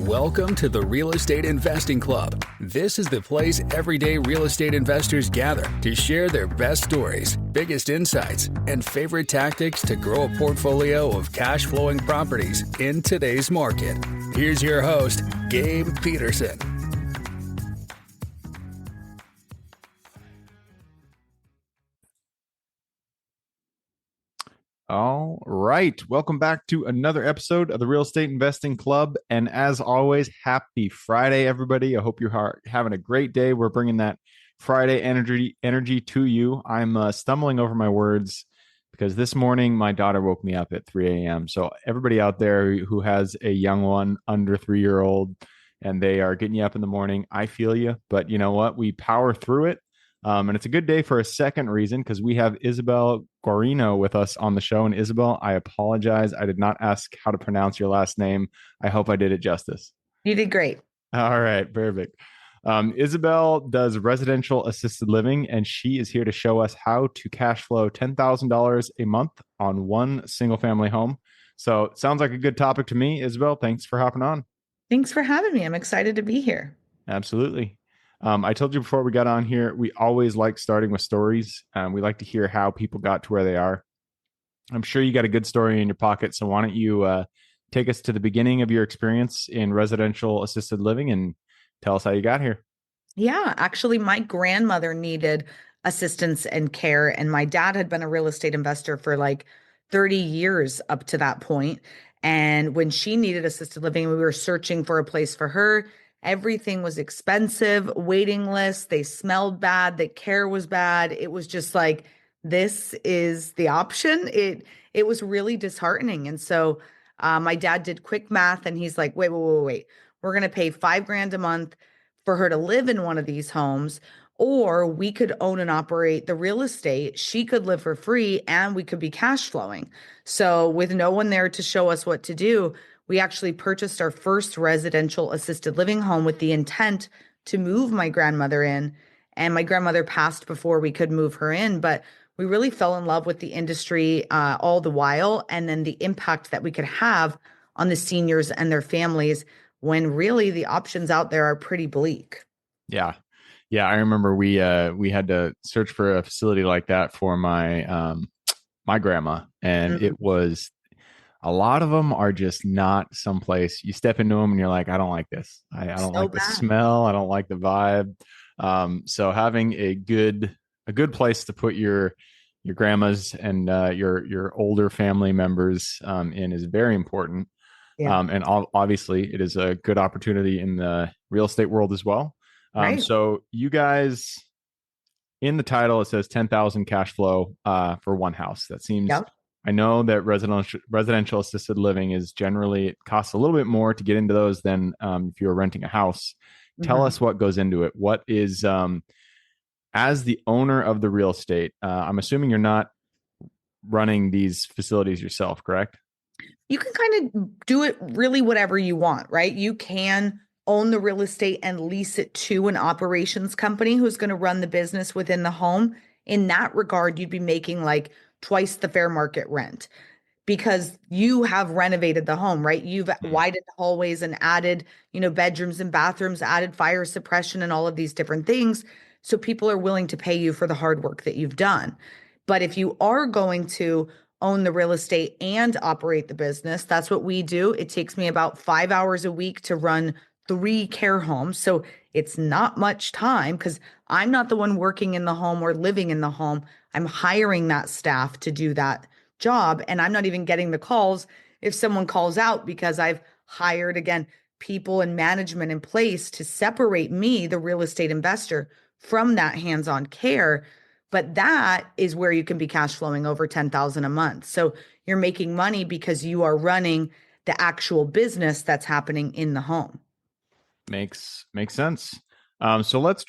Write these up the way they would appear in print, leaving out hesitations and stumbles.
Welcome to the Real Estate Investing Club. This is the place everyday real estate investors gather to share their best stories, biggest insights, and favorite tactics to grow a portfolio of cash flowing properties in today's market. Here's your host, Gabe Peterson. All right. Welcome back to another episode of the Real Estate Investing Club. And as always, happy Friday, everybody. I hope you're having a great day. We're bringing that Friday energy to you. I'm stumbling over my words because this morning my daughter woke me up at 3 a.m. So everybody out there who has a young one under 3-year-old and they are getting you up in the morning, I feel you. But you know what? We power through it. And it's a good day for a second reason because we have Isabelle Guarino with us on the show. And Isabelle, I apologize. I did not ask how to pronounce your last name. I hope I did it justice. You did great. All right, perfect. Isabelle does residential assisted living, and she is here to show us how to cash flow $10,000 a month on one single family home. So it sounds like a good topic to me. Isabelle, thanks for hopping on. Thanks for having me. I'm excited to be here. Absolutely. I told you before we got on here, we always like starting with stories. We like to hear how people got to where they are. I'm sure you got a good story in your pocket. So why don't you take us to the beginning of your experience in residential assisted living and tell us how you got here? Yeah, actually, my grandmother needed assistance and care, and my dad had been a real estate investor for like 30 years up to that point. And when she needed assisted living, we were searching for a place for her. Everything was expensive, waiting lists, they smelled bad, the care was bad. It was just like, this is the option. It was really disheartening. And so my dad did quick math and he's like, wait. We're going to pay $5,000 a month for her to live in one of these homes, or we could own and operate the real estate. She could live for free and we could be cash flowing. So with no one there to show us what to do, we actually purchased our first residential assisted living home with the intent to move my grandmother in. And my grandmother passed before we could move her in, but we really fell in love with the industry all the while. And then the impact that we could have on the seniors and their families when really the options out there are pretty bleak. Yeah. I remember we had to search for a facility like that for my my grandma, and it was. A lot of them are just not someplace you step into them and you're like, I don't like this. I don't like the smell. I don't like the vibe. So having a good place to put your grandmas and your older family members in is very important. Yeah. And obviously it is a good opportunity in the real estate world as well. Right. So you guys, in the title, it says 10,000 cash flow for one house. That seems. Yep. I know that residential assisted living is generally, it costs a little bit more to get into those than if you're renting a house. Tell us what goes into it. What is, as the owner of the real estate, I'm assuming you're not running these facilities yourself, correct? You can kind of do it really whatever you want, right? You can own the real estate and lease it to an operations company who's going to run the business within the home. In that regard, you'd be making like twice the fair market rent because you have renovated the home, right? You've widened the hallways and added, bedrooms and bathrooms, added fire suppression and all of these different things. So people are willing to pay you for the hard work that you've done. But if you are going to own the real estate and operate the business, that's what we do. It takes me about 5 hours a week to run 3 care homes. So it's not much time because I'm not the one working in the home or living in the home. I'm hiring that staff to do that job. And I'm not even getting the calls if someone calls out because I've hired, again, people and management in place to separate me, the real estate investor, from that hands-on care. But that is where you can be cash flowing over $10,000 a month. So you're making money because you are running the actual business that's happening in the home. Makes sense. So let's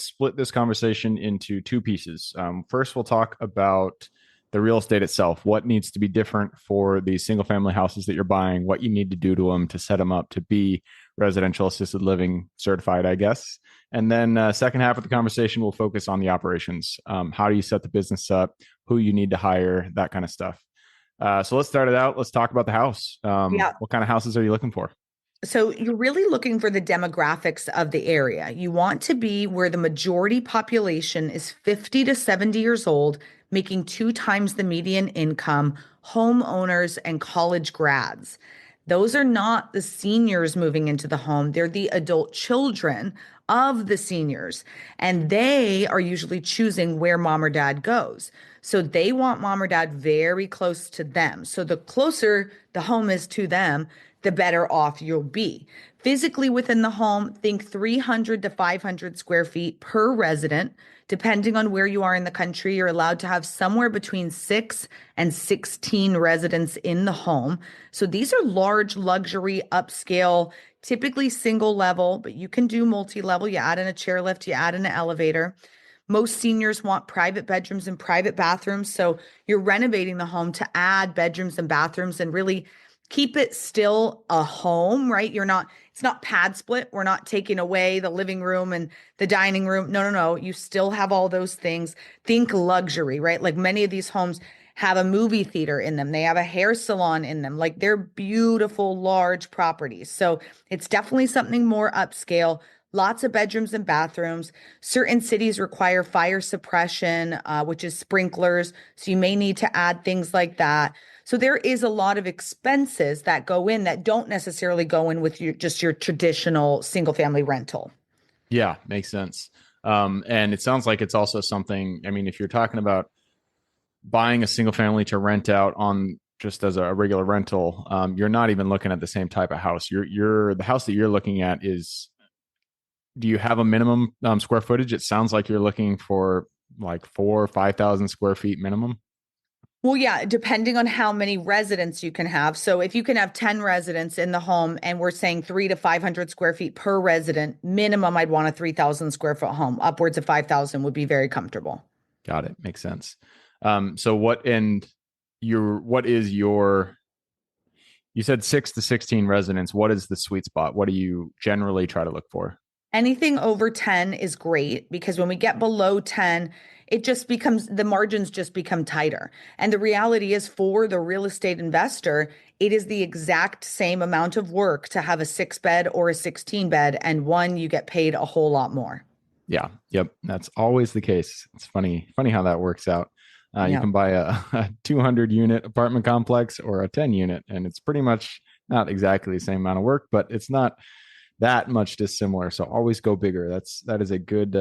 split this conversation into 2 pieces. First, we'll talk about the real estate itself. What needs to be different for the single family houses that you're buying? What you need to do to them to set them up to be residential assisted living certified, I guess. And then second half of the conversation, we'll focus on the operations. How do you set the business up? Who you need to hire? That kind of stuff. So let's start it out. Let's talk about the house. What kind of houses are you looking for? So you're really looking for the demographics of the area. You want to be where the majority population is 50 to 70 years old, making 2 times the median income, homeowners and college grads. Those are not the seniors moving into the home. They're the adult children of the seniors, and they are usually choosing where mom or dad goes. So they want mom or dad very close to them. So the closer the home is to them, the better off you'll be. Physically within the home, think 300 to 500 square feet per resident. Depending on where you are in the country, you're allowed to have somewhere between 6 and 16 residents in the home. So these are large, luxury, upscale, typically single level, but you can do multi-level. You add in a chairlift, you add in an elevator. Most seniors want private bedrooms and private bathrooms. So you're renovating the home to add bedrooms and bathrooms and really keep it still a home, right? It's not pad split. We're not taking away the living room and the dining room. No, no, no. You still have all those things. Think luxury, right? Like many of these homes have a movie theater in them. They have a hair salon in them. Like they're beautiful, large properties. So it's definitely something more upscale. Lots of bedrooms and bathrooms. Certain cities require fire suppression, which is sprinklers. So you may need to add things like that. So there is a lot of expenses that go in that don't necessarily go in with just your traditional single family rental. Yeah, makes sense. And it sounds like it's also something, I mean, if you're talking about buying a single family to rent out on just as a regular rental, you're not even looking at the same type of house. The house that you're looking at is, do you have a minimum square footage? It sounds like you're looking for like 4 or 5,000 square feet minimum. Well, yeah, depending on how many residents you can have. So if you can have 10 residents in the home and we're saying 3 to 500 square feet per resident, minimum, I'd want a 3,000 square foot home. Upwards of 5,000 would be very comfortable. Got it. Makes sense. So what is your, you said 6 to 16 residents. What is the sweet spot? What do you generally try to look for? Anything over 10 is great because when we get below 10, the margins just become tighter. And the reality is for the real estate investor, it is the exact same amount of work to have a 6 bed or a 16 bed, and one you get paid a whole lot more. Yeah. Yep. That's always the case. It's funny how that works out. You Yeah. can buy a 200 unit apartment complex or a 10 unit, and it's pretty much not exactly the same amount of work, but it's not that much dissimilar. So always go bigger. That is a good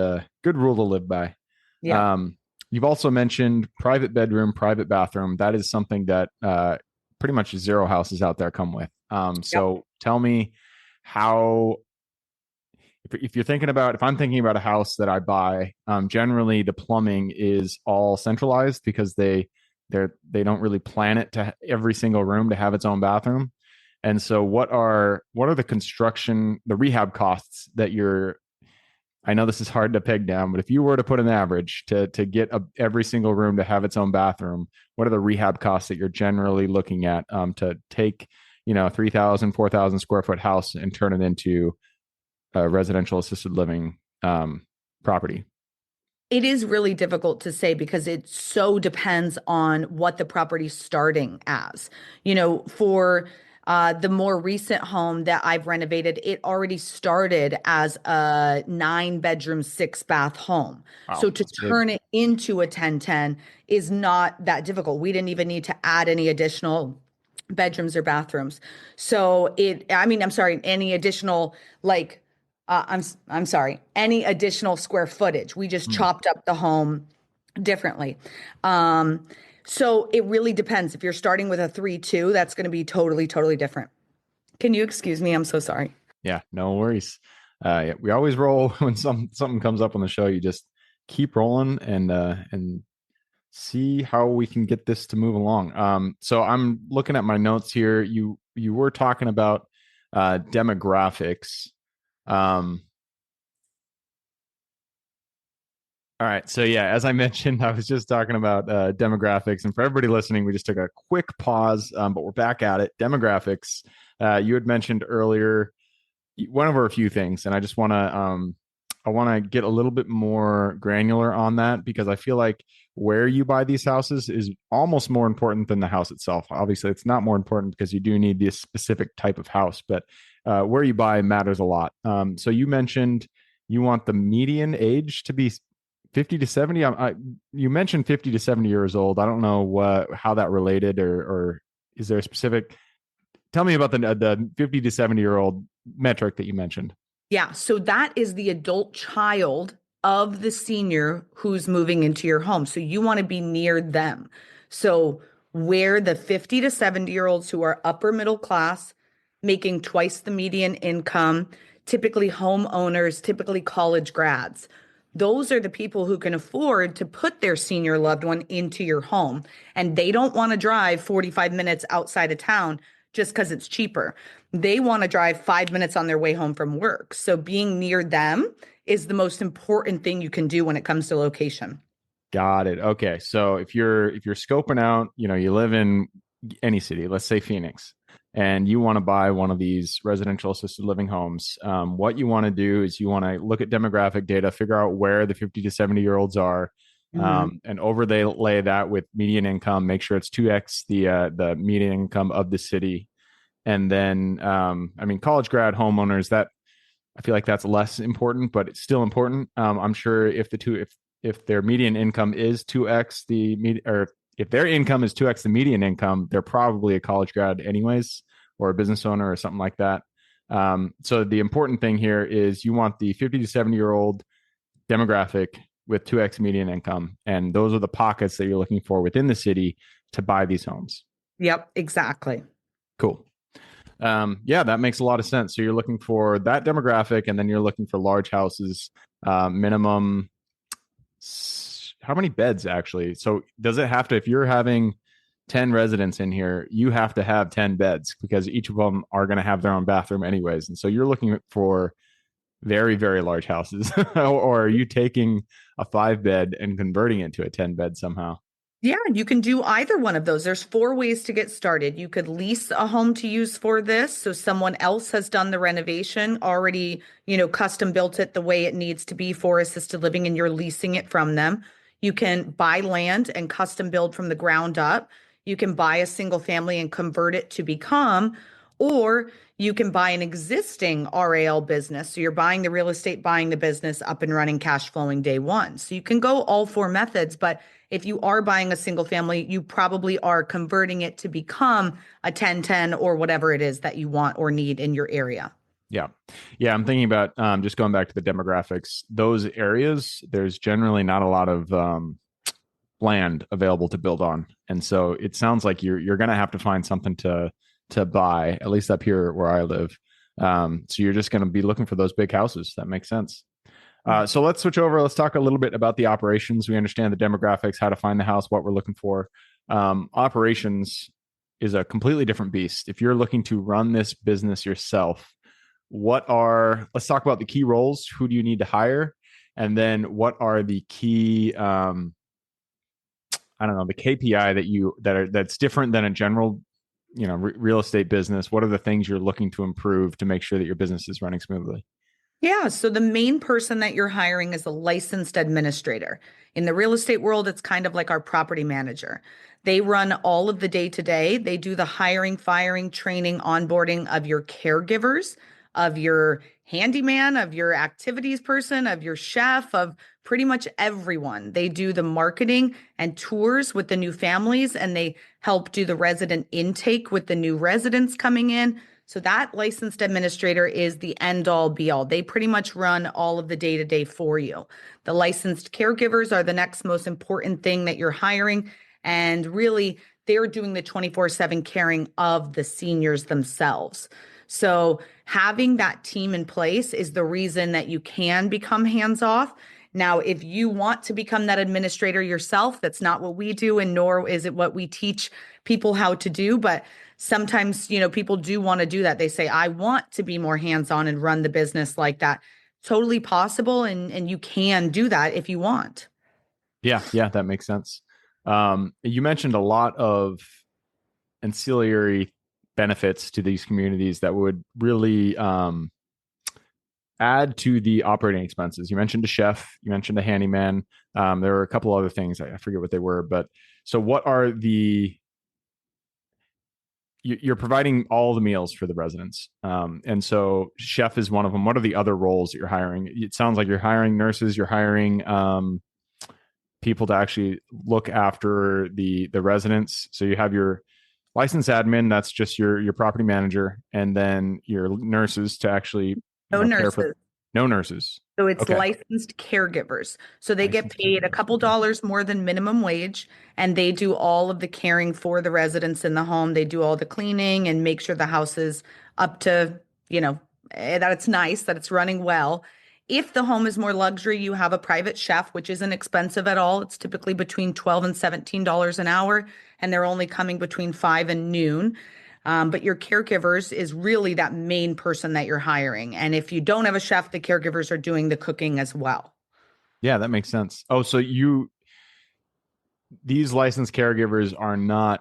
rule to live by. Yeah. You've also mentioned private bedroom, private bathroom. That is something that pretty much zero houses out there come with. So tell me how, if you're thinking about, if I'm thinking about a house that I buy, generally the plumbing is all centralized because they don't really plan it to every single room to have its own bathroom. And so what are the rehab costs that I know this is hard to peg down, but if you were to put an average to get every single room to have its own bathroom, what are the rehab costs that you're generally looking at to take, 3,000, 4,000 square foot house and turn it into a residential assisted living property? It is really difficult to say because it so depends on what the property's starting as. For the more recent home that I've renovated, it already started as a 9 bedroom, 6 bath home. Wow, So to that's big. turn it into a 1010 is not that difficult. We didn't even need to add any additional bedrooms or bathrooms. I'm sorry, any additional I'm sorry, any additional square footage. We just chopped up the home differently. So it really depends. If you're starting with a 3-2, that's going to be totally, totally different. Can you excuse me? I'm so sorry. Yeah, no worries. Yeah, we always roll when something comes up on the show. You just keep rolling and see how we can get this to move along. So I'm looking at my notes here. You were talking about demographics. All right. So yeah, as I mentioned, I was just talking about demographics, and for everybody listening, we just took a quick pause, but we're back at it. Demographics. You had mentioned earlier one of a few things, and I want to get a little bit more granular on that because I feel like where you buy these houses is almost more important than the house itself. Obviously, it's not more important because you do need this specific type of house, but where you buy matters a lot. So you mentioned you want the median age to be 50 to 70. You mentioned 50 to 70 years old. I don't know how that related, or is there a specific? Tell me about the 50 to 70-year-old metric that you mentioned. Yeah, so that is the adult child of the senior who's moving into your home. So you want to be near them. So where the 50 to 70-year-olds who are upper middle class, making twice the median income, typically homeowners, typically college grads. Those are the people who can afford to put their senior loved one into your home. And they don't want to drive 45 minutes outside of town just because it's cheaper. They want to drive 5 minutes on their way home from work. So being near them is the most important thing you can do when it comes to location. Got it. Okay. So if you're scoping out, you live in any city, let's say Phoenix, and you want to buy one of these residential assisted living homes, what you want to do is you want to look at demographic data, figure out where the 50 to 70-year-olds are, and overlay that with median income, make sure it's 2x the median income of the city. And then, college grad homeowners, that I feel like that's less important, but it's still important. I'm sure if their median income is 2x or if their income is 2x the median income, they're probably a college grad anyways, or a business owner or something like that. So the important thing here is you want the 50 to 70-year-old demographic with 2x median income. And those are the pockets that you're looking for within the city to buy these homes. Yep, exactly. Cool. Yeah, that makes a lot of sense. So you're looking for that demographic, and then you're looking for large houses, minimum. How many beds actually? So does it have to, if you're having 10 residents in here, you have to have 10 beds because each of them are going to have their own bathroom anyways. And so you're looking for very, very large houses, or are you taking a 5-bed and converting it to a 10-bed somehow? Yeah, you can do either one of those. There's 4 ways to get started. You could lease a home to use for this. So someone else has done the renovation, already, custom built it the way it needs to be for assisted living, and you're leasing it from them. You can buy land and custom build from the ground up. You can buy a single family and convert it to become, or you can buy an existing RAL business. So you're buying the real estate, buying the business up and running, cash flowing day one. So you can go all 4 methods, but if you are buying a single family, you probably are converting it to become a 1010 or whatever it is that you want or need in your area. Yeah. Yeah. I'm thinking about just going back to the demographics. Those areas, there's generally not a lot of land available to build on. And so it sounds like you're going to have to find something to buy, at least up here where I live. So you're just going to be looking for those big houses. That makes sense. So let's switch over. Let's talk a little bit about the operations. We understand the demographics, how to find the house, what we're looking for. Operations is a completely different beast. If you're looking to run this business yourself, let's talk about the key roles. Who do you need to hire? And then what are the key, the KPI that's different than a general, real estate business? What are the things you're looking to improve to make sure that your business is running smoothly? Yeah, so the main person that you're hiring is a licensed administrator. In the real estate world, it's kind of like our property manager. They run all of the day-to-day. They do the hiring, firing, training, onboarding of your caregivers, of your handyman, of your activities person, of your chef, of pretty much everyone. They do the marketing and tours with the new families, and they help do the resident intake with the new residents coming in. So that licensed administrator is the end all be all. They pretty much run all of the day-to-day for you. The licensed caregivers are the next most important thing that you're hiring. And really, they're doing the 24/7 caring of the seniors themselves. So having that team in place is the reason that you can become hands-off. Now, if you want to become that administrator yourself, that's not what we do, and nor is it what we teach people how to do. But sometimes, people do want to do that. They say, I want to be more hands-on and run the business like that. Totally possible. And you can do that if you want. Yeah, that makes sense. You mentioned a lot of ancillary benefits to these communities that would really add to the operating expenses. You mentioned a chef, you mentioned a handyman. There were a couple other things. I forget what they were, but so what are the you're providing all the meals for the residents. And so chef is one of them. What are the other roles that you're hiring? It sounds like you're hiring nurses, you're hiring people to actually look after the residents. So you have your licensed admin, that's just your property manager, and then your nurses to actually, No care for. nurses. No nurses. So it's Okay. licensed caregivers. So they get Licensed paid a couple caregivers. dollars more than minimum wage, and they do all of the caring for the residents in the home. They do all the cleaning and make sure the house is up to, that it's nice, that it's running well. If the home is more luxury, you have a private chef, which isn't expensive at all. It's typically between $12 and $17 an hour, and they're only coming between 5 and noon. But your caregivers is really that main person that you're hiring. And if you don't have a chef, the caregivers are doing the cooking as well. Yeah, that makes sense. Oh, so these licensed caregivers are not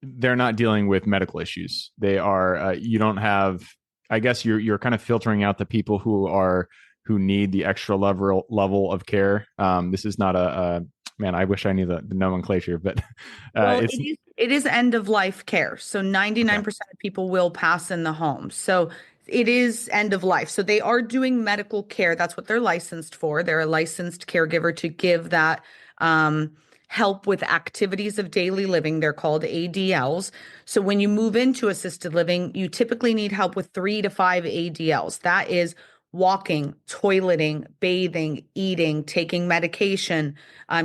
they're not dealing with medical issues. They are you don't have, I guess you're kind of filtering out the people who need the extra level of care. This is not a man, I wish I knew the nomenclature, but Well, it's it is end of life care. So okay. 99% of people will pass in the home. So it is end of life. So they are doing medical care. That's what they're licensed for. They're a licensed caregiver to give that help with activities of daily living. They're called ADLs. So when you move into assisted living, you typically need help with 3 to 5 ADLs. That is walking, toileting, bathing, eating, taking medication,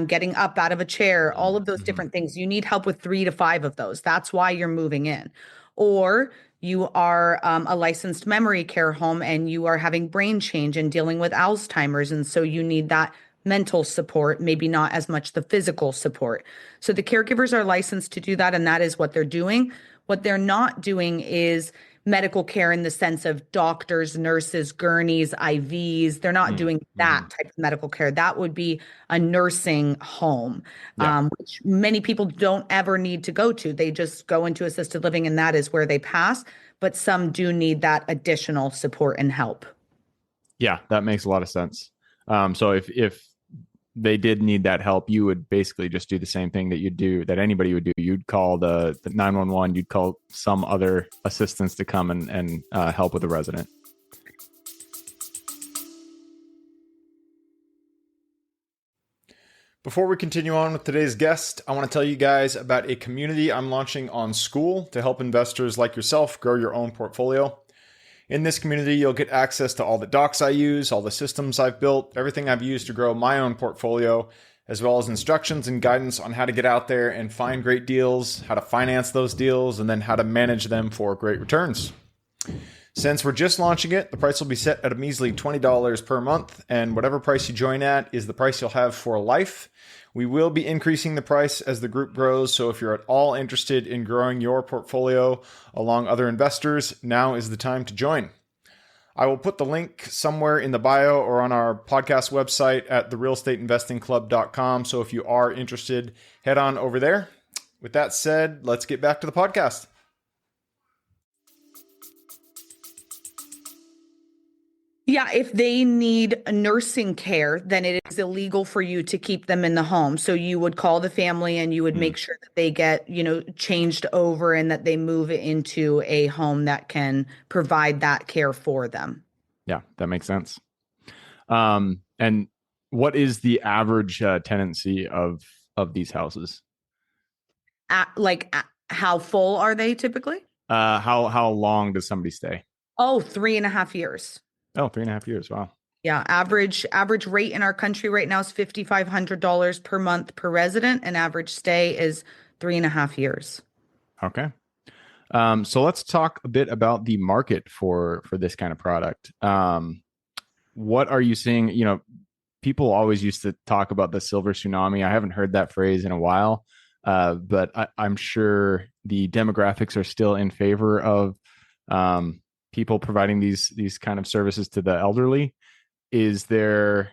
getting up out of a chair, all of those Mm-hmm. different things. You need help with 3 to 5 of those. That's why you're moving in. Or you are a licensed memory care home and you are having brain change and dealing with Alzheimer's. And so you need that mental support, maybe not as much the physical support. So the caregivers are licensed to do that, and that is what they're doing. What they're not doing is medical care in the sense of doctors, nurses, gurneys, IVs. They're not doing Mm-hmm. that type of medical care. That would be a nursing home, Yeah. which many people don't ever need to go to. They just go into assisted living and that is where they pass. But some do need that additional support and help. Yeah, that makes a lot of sense. So if they did need that help, you would basically just do the same thing that anybody would do. You'd call the 911, you'd call some other assistance to come and help with the resident. Before we continue on with today's guest, I want to tell you guys about a community I'm launching on School to help investors like yourself grow your own portfolio. In this community, you'll get access to all the docs I use, all the systems I've built, everything I've used to grow my own portfolio, as well as instructions and guidance on how to get out there and find great deals, how to finance those deals, and then how to manage them for great returns. Since we're just launching it, the price will be set at a measly $20 per month, and whatever price you join at is the price you'll have for life. We will be increasing the price as the group grows, so if you're at all interested in growing your portfolio along other investors, now is the time to join. I will put the link somewhere in the bio or on our podcast website at therealestateinvestingclub.com, so if you are interested, head on over there. With that said, let's get back to the podcast. Yeah, if they need nursing care, then it is illegal for you to keep them in the home. So you would call the family and you would make sure that they get, changed over and that they move into a home that can provide that care for them. Yeah, that makes sense. And what is the average tenancy of these houses? How full are they typically? How long does somebody stay? Oh, 3.5 years. Oh, 3.5 years. Wow. Yeah, average rate in our country right now is $5,500 per month per resident, and average stay is 3.5 years. Okay. So let's talk a bit about the market for this kind of product. What are you seeing? People always used to talk about the silver tsunami. I haven't heard that phrase in a while, but I'm sure the demographics are still in favor of people providing these kind of services to the elderly. Do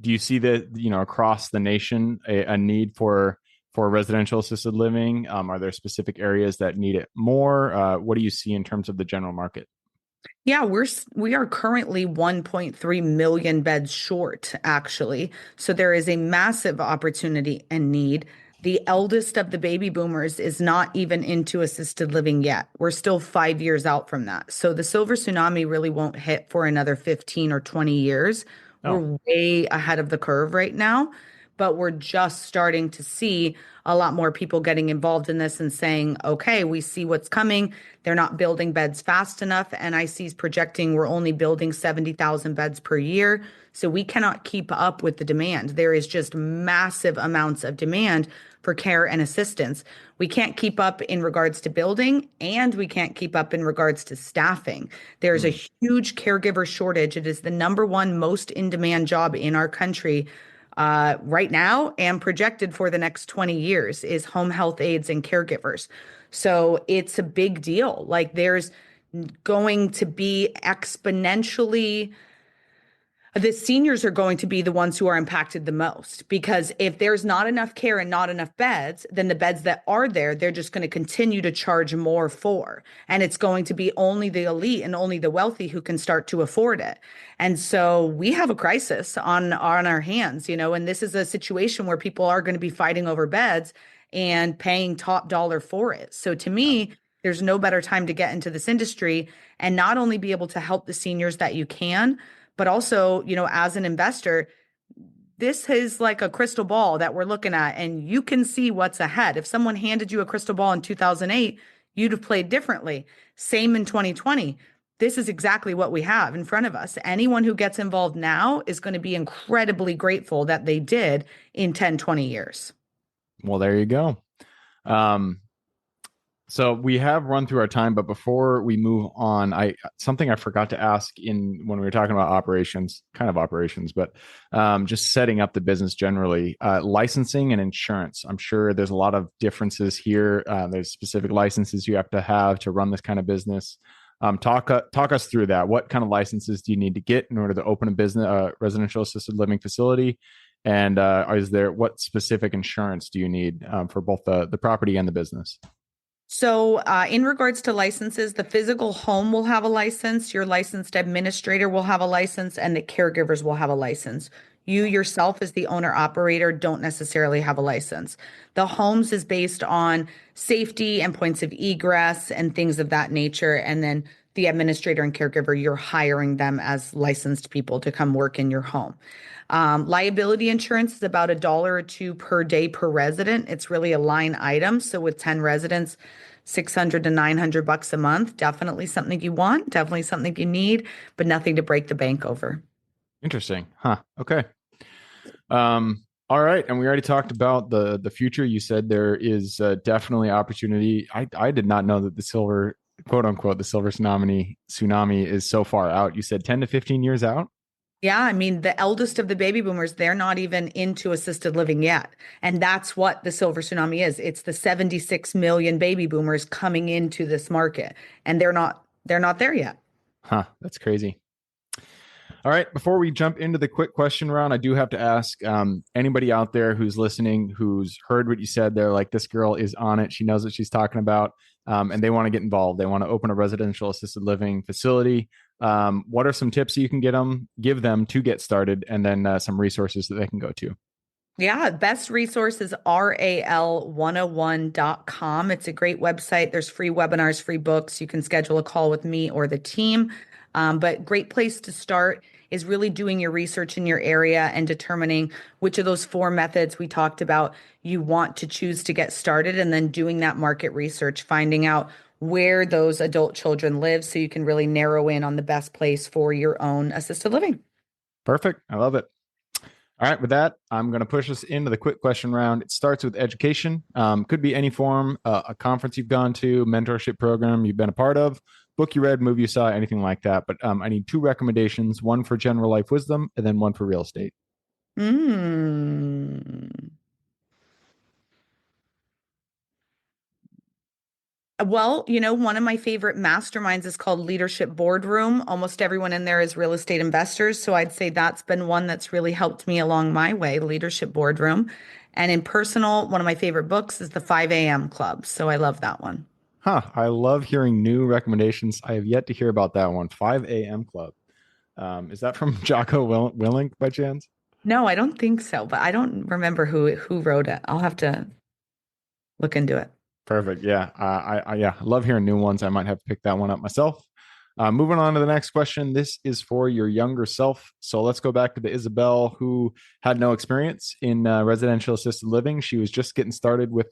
you see that, across the nation, a need for residential assisted living? Are there specific areas that need it more? What do you see in terms of the general market? Yeah, we are currently 1.3 million beds short, actually. So there is a massive opportunity and need. the eldest of the baby boomers is not even into assisted living yet. We're still 5 years out from that. So the silver tsunami really won't hit for another 15 or 20 years. Oh, We're way ahead of the curve right now, but we're just starting to see a lot more people getting involved in this and saying, okay, we see what's coming. They're not building beds fast enough. NIC is projecting we're only building 70,000 beds per year. So we cannot keep up with the demand. There is just massive amounts of demand for care and assistance. We can't keep up in regards to building, and we can't keep up in regards to staffing. There's a huge caregiver shortage. It is the number one most in demand job in our country right now and projected for the next 20 years is home health aides and caregivers. So it's a big deal. Like there's going to be exponentially the seniors are going to be the ones who are impacted the most because if there's not enough care and not enough beds, then the beds that are there, they're just going to continue to charge more for. And it's going to be only the elite and only the wealthy who can start to afford it. And so we have a crisis on our hands, and this is a situation where people are going to be fighting over beds and paying top dollar for it. So to me, there's no better time to get into this industry and not only be able to help the seniors that you can, but also, as an investor, this is like a crystal ball that we're looking at, and you can see what's ahead. If someone handed you a crystal ball in 2008, you'd have played differently. Same in 2020. This is exactly what we have in front of us. Anyone who gets involved now is going to be incredibly grateful that they did in 10, 20 years. well, there you go. So we have run through our time, but before we move on, something I forgot to ask when we were talking about operations, but just setting up the business generally, licensing and insurance. I'm sure there's a lot of differences here. There's specific licenses you have to run this kind of business. Talk us through that. What kind of licenses do you need to get in order to open a business, residential assisted living facility? And what specific insurance do you need for both the property and the business? So in regards to licenses, the physical home will have a license, your licensed administrator will have a license, and the caregivers will have a license. You yourself as the owner operator don't necessarily have a license. The homes is based on safety and points of egress and things of that nature. And then the administrator and caregiver, you're hiring them as licensed people to come work in your home. Liability insurance is about $1 or $2 per day per resident. It's really a line item. So with 10 residents, $600 to $900 a month. Definitely something you want, definitely something you need, but nothing to break the bank over. Interesting. Huh. Okay. All right. And we already talked about the future. You said there is definitely opportunity. I did not know that the quote unquote, the silver tsunami is so far out. You said 10 to 15 years out? Yeah, I mean, the eldest of the baby boomers, they're not even into assisted living yet. And that's what the silver tsunami is. It's the 76 million baby boomers coming into this market, and they're not there yet. Huh, that's crazy. All right, before we jump into the quick question round, I do have to ask anybody out there who's listening, who's heard what you said, they're like, this girl is on it. She knows what she's talking about, and they want to get involved. They want to open a residential assisted living facility. What are some tips you can give them to get started, and then some resources that they can go to? Yeah, best resource is RAL101.com. It's a great website. There's free webinars, free books. You can schedule a call with me or the team. But great place to start is really doing your research in your area and determining which of those 4 methods we talked about you want to choose to get started, and then doing that market research, finding out where those adult children live so you can really narrow in on the best place for your own assisted living. Perfect. I love it. All right. With that, I'm going to push us into the quick question round. It starts with education. Could be any form, a conference you've gone to, mentorship program you've been a part of, book you read, movie you saw, anything like that. But I need 2 recommendations, one for general life wisdom and then one for real estate. Well, one of my favorite masterminds is called Leadership Boardroom. Almost everyone in there is real estate investors. So I'd say that's been one that's really helped me along my way, Leadership Boardroom. And in personal, one of my favorite books is the 5 a.m. Club. So I love that one. Huh. I love hearing new recommendations. I have yet to hear about that one. 5 a.m. Club. Is that from Jocko Willink by chance? No, I don't think so, but I don't remember who wrote it. I'll have to look into it. Perfect. Yeah. I love hearing new ones. I might have to pick that one up myself. Moving on to the next question. This is for your younger self. So let's go back to the Isabelle who had no experience in residential assisted living. She was just getting started with,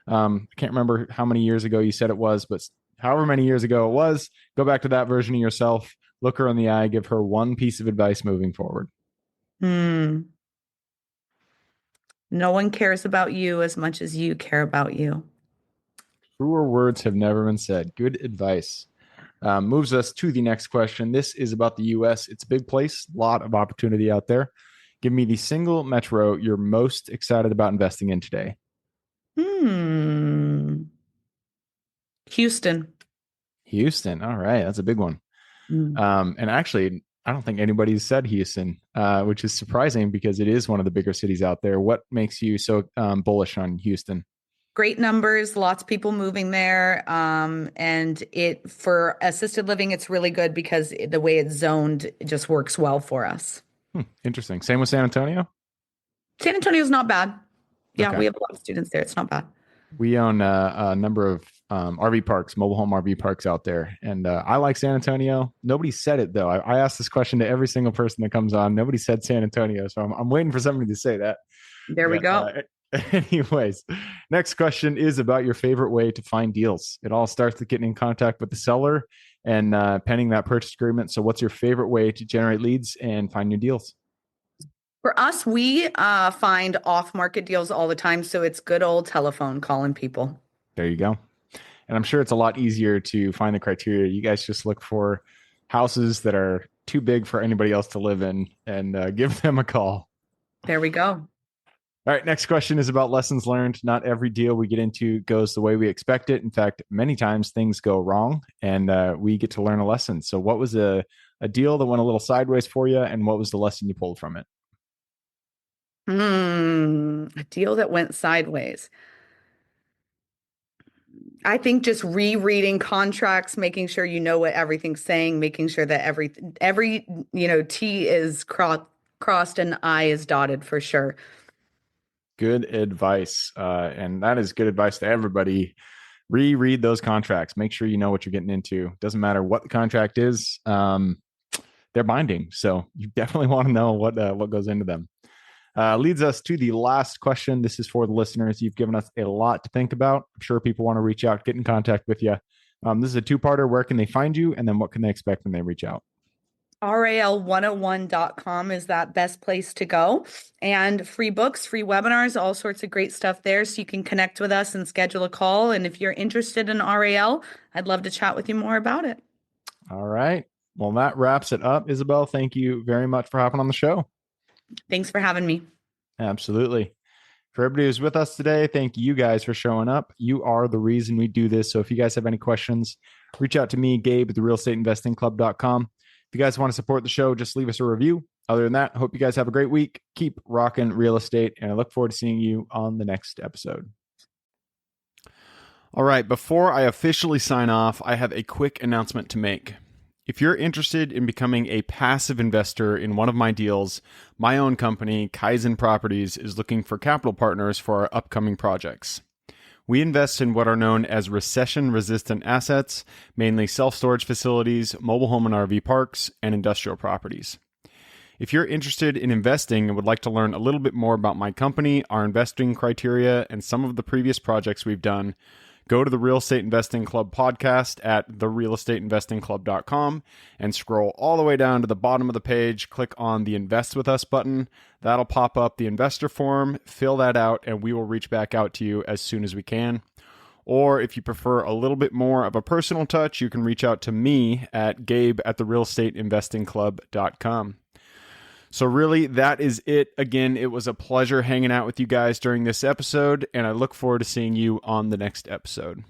I can't remember how many years ago you said it was, but however many years ago it was, go back to that version of yourself, look her in the eye, give her one piece of advice moving forward. No one cares about you as much as you care about you. Truer words have never been said. Good advice. Moves us to the next question. This is about the U.S. It's a big place, a lot of opportunity out there. Give me the single metro you're most excited about investing in today. Houston. Houston. All right. That's a big one. And actually, I don't think anybody's said Houston, which is surprising because it is one of the bigger cities out there. What makes you so bullish on Houston? Great numbers, lots of people moving there. And it for assisted living, it's really good because the way it's zoned, it just works well for us. Interesting. Same with San Antonio? San Antonio's not bad. Yeah, Okay. we have a lot of students there. It's not bad. We own a number of RV parks, mobile home RV parks out there. And I like San Antonio. Nobody said it, though. I asked this question to every single person that comes on. Nobody said San Antonio. So I'm waiting for somebody to say that. There we go. Anyways, next question is about your favorite way to find deals. It all starts with getting in contact with the seller and penning that purchase agreement. So what's your favorite way to generate leads and find new deals? For us, we find off-market deals all the time. So it's good old telephone calling people. There you go. And I'm sure it's a lot easier to find the criteria. You guys just look for houses that are too big for anybody else to live in and give them a call. There we go. All right, next question is about lessons learned. Not every deal we get into goes the way we expect it. In fact, many times things go wrong and we get to learn a lesson. So what was a deal that went a little sideways for you and what was the lesson you pulled from it? A deal that went sideways. I think just rereading contracts, making sure you know what everything's saying, making sure that every T is crossed and I is dotted for sure. Good advice. And that is good advice to everybody. Reread those contracts. Make sure you know what you're getting into. Doesn't matter what the contract is. They're binding. So you definitely want to know what goes into them. Leads us to the last question. This is for the listeners. You've given us a lot to think about. I'm sure people want to reach out, get in contact with you. This is a two-parter. Where can they find you? And then what can they expect when they reach out? RAL101.com is that best place to go. And free books, free webinars, all sorts of great stuff there. So you can connect with us and schedule a call. And if you're interested in RAL, I'd love to chat with you more about it. All right. Well, that wraps it up. Isabelle, thank you very much for hopping on the show. Thanks for having me. Absolutely. For everybody who's with us today, thank you guys for showing up. You are the reason we do this. So if you guys have any questions, reach out to me, Gabe at therealestateinvestingclub.com. If you guys want to support the show, just leave us a review. Other than that, I hope you guys have a great week. Keep rocking real estate, and I look forward to seeing you on the next episode. All right, before I officially sign off, I have a quick announcement to make. If you're interested in becoming a passive investor in one of my deals, my own company, Kaizen Properties, is looking for capital partners for our upcoming projects. We invest in what are known as recession-resistant assets, mainly self-storage facilities, mobile home and RV parks, and industrial properties. If you're interested in investing and would like to learn a little bit more about my company, our investing criteria, and some of the previous projects we've done, go to the Real Estate Investing Club podcast at therealestateinvestingclub.com and scroll all the way down to the bottom of the page. Click on the Invest With Us button. That'll pop up the investor form. Fill that out, and we will reach back out to you as soon as we can. Or if you prefer a little bit more of a personal touch, you can reach out to me at Gabe at therealestateinvestingclub.com. So really, that is it. Again, it was a pleasure hanging out with you guys during this episode, and I look forward to seeing you on the next episode.